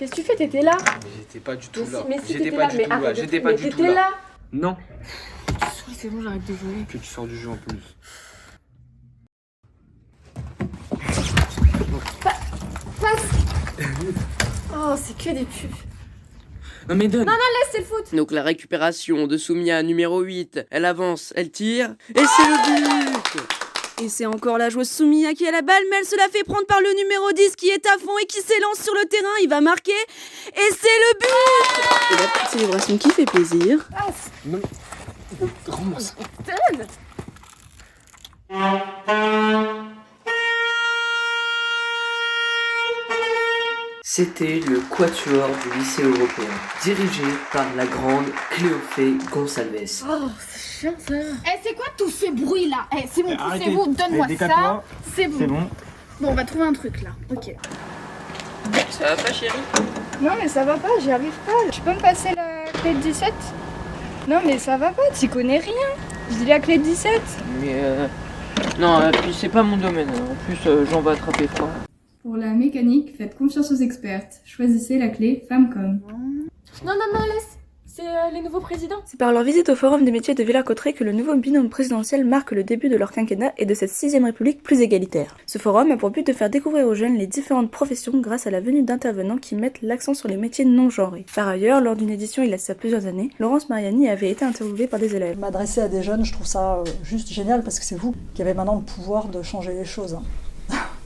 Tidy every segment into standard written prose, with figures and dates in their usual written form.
Qu'est-ce que tu fais? T'étais là? Mais j'étais pas du tout là. Mais si J'étais t'étais pas là, du mais tout là. arrête de J'étais te- pas mais du tout t'étais là. là. Non. C'est bon, j'arrête de jouer. Que tu sors du jeu en plus. Oh, c'est que des pubs. Non mais donne. Non, laisse, c'est le foot. Donc la récupération de Soumia numéro 8, elle avance, elle tire, et c'est le but! Et c'est encore la joueuse Soumia qui a la balle, mais elle se la fait prendre par le numéro 10 qui est à fond et qui s'élance sur le terrain. Il va marquer, et c'est le but! Et la petite célébration qui fait plaisir. Non. Rends-moi ça. Donne. C'était le quatuor du lycée européen, dirigé par la grande Cléophée Gonçalves. Oh, c'est chiant ça. C'est quoi tous ces bruits là? C'est bon, Arrêtez. poussez-vous, donne-moi Décale-toi. ça. C'est bon. C'est bon. Bon, on va trouver un truc là. Ok. Ça va pas, chérie? Non mais ça va pas, j'y arrive pas. Tu peux me passer la clé de 17? Non mais ça va pas, t'y connais rien. Je dis la clé de 17. Mais non, puis c'est pas mon domaine. En plus, j'en vais attraper froid. Pour la mécanique, faites confiance aux expertes. Choisissez la clé Femcom. Non, laisse. C'est les nouveaux présidents. C'est par leur visite au Forum des métiers de Villers-Cotterêts que le nouveau binôme présidentiel marque le début de leur quinquennat et de cette 6ème République plus égalitaire. Ce forum a pour but de faire découvrir aux jeunes les différentes professions grâce à la venue d'intervenants qui mettent l'accent sur les métiers non genrés. Par ailleurs, lors d'une édition il y a ça plusieurs années, Laurence Mariani avait été interviewée par des élèves. M'adresser à des jeunes, je trouve ça juste génial parce que c'est vous qui avez maintenant le pouvoir de changer les choses.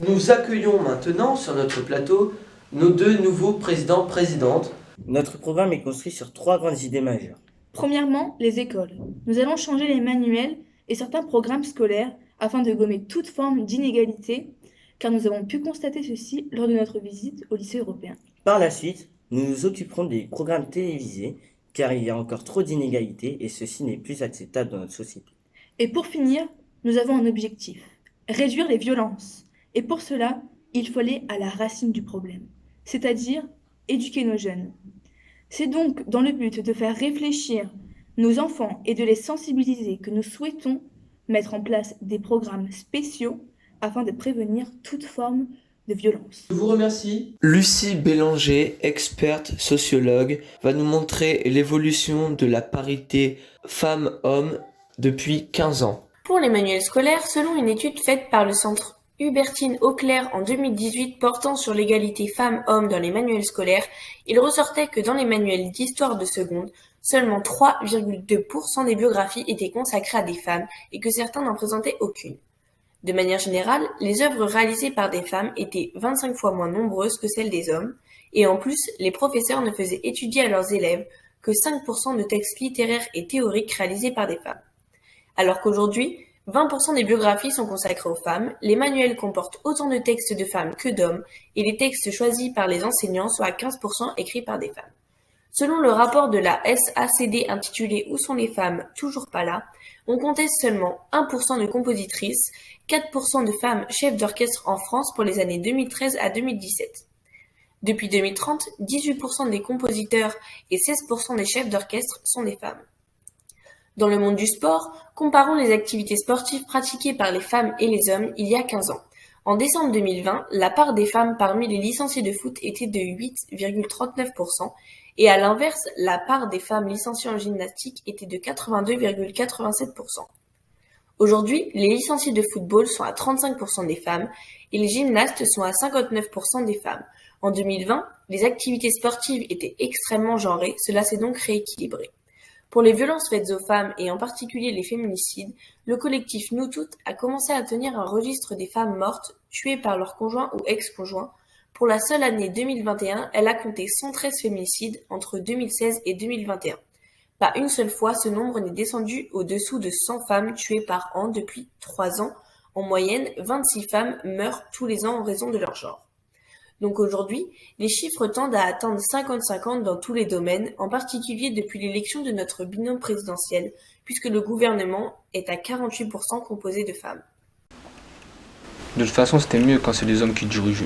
Nous accueillons maintenant sur notre plateau nos deux nouveaux présidents-présidentes. Notre programme est construit sur 3 grandes idées majeures. Premièrement, les écoles. Nous allons changer les manuels et certains programmes scolaires afin de gommer toute forme d'inégalité, car nous avons pu constater ceci lors de notre visite au lycée européen. Par la suite, nous nous occuperons des programmes télévisés, car il y a encore trop d'inégalités et ceci n'est plus acceptable dans notre société. Et pour finir, nous avons un objectif, réduire les violences. Et pour cela, il faut aller à la racine du problème, c'est-à-dire éduquer nos jeunes. C'est donc dans le but de faire réfléchir nos enfants et de les sensibiliser que nous souhaitons mettre en place des programmes spéciaux afin de prévenir toute forme de violence. Je vous remercie. Lucie Bélanger, experte sociologue, va nous montrer l'évolution de la parité femmes-hommes depuis 15 ans. Pour les manuels scolaires, selon une étude faite par le centre Hubertine Auclair en 2018 portant sur l'égalité femmes-hommes dans les manuels scolaires, il ressortait que dans les manuels d'histoire de seconde, seulement 3,2% des biographies étaient consacrées à des femmes et que certains n'en présentaient aucune. De manière générale, les œuvres réalisées par des femmes étaient 25 fois moins nombreuses que celles des hommes, et en plus, les professeurs ne faisaient étudier à leurs élèves que 5% de textes littéraires et théoriques réalisés par des femmes. Alors qu'aujourd'hui, 20% des biographies sont consacrées aux femmes, les manuels comportent autant de textes de femmes que d'hommes, et les textes choisis par les enseignants sont à 15% écrits par des femmes. Selon le rapport de la SACD intitulé « Où sont les femmes? Toujours pas là ?», on comptait seulement 1% de compositrices, 4% de femmes chefs d'orchestre en France pour les années 2013 à 2017. Depuis 2030, 18% des compositeurs et 16% des chefs d'orchestre sont des femmes. Dans le monde du sport, comparons les activités sportives pratiquées par les femmes et les hommes il y a 15 ans. En décembre 2020, la part des femmes parmi les licenciés de foot était de 8,39% et à l'inverse, la part des femmes licenciées en gymnastique était de 82,87%. Aujourd'hui, les licenciés de football sont à 35% des femmes et les gymnastes sont à 59% des femmes. En 2020, les activités sportives étaient extrêmement genrées, cela s'est donc rééquilibré. Pour les violences faites aux femmes et en particulier les féminicides, le collectif Nous Toutes a commencé à tenir un registre des femmes mortes, tuées par leur conjoint ou ex-conjoint. Pour la seule année 2021, elle a compté 113 féminicides entre 2016 et 2021. Pas une seule fois, ce nombre n'est descendu au-dessous de 100 femmes tuées par an depuis 3 ans. En moyenne, 26 femmes meurent tous les ans en raison de leur genre. Donc aujourd'hui, les chiffres tendent à atteindre 50-50 dans tous les domaines, en particulier depuis l'élection de notre binôme présidentiel, puisque le gouvernement est à 48% composé de femmes. De toute façon, c'était mieux quand c'est les hommes qui dirigent.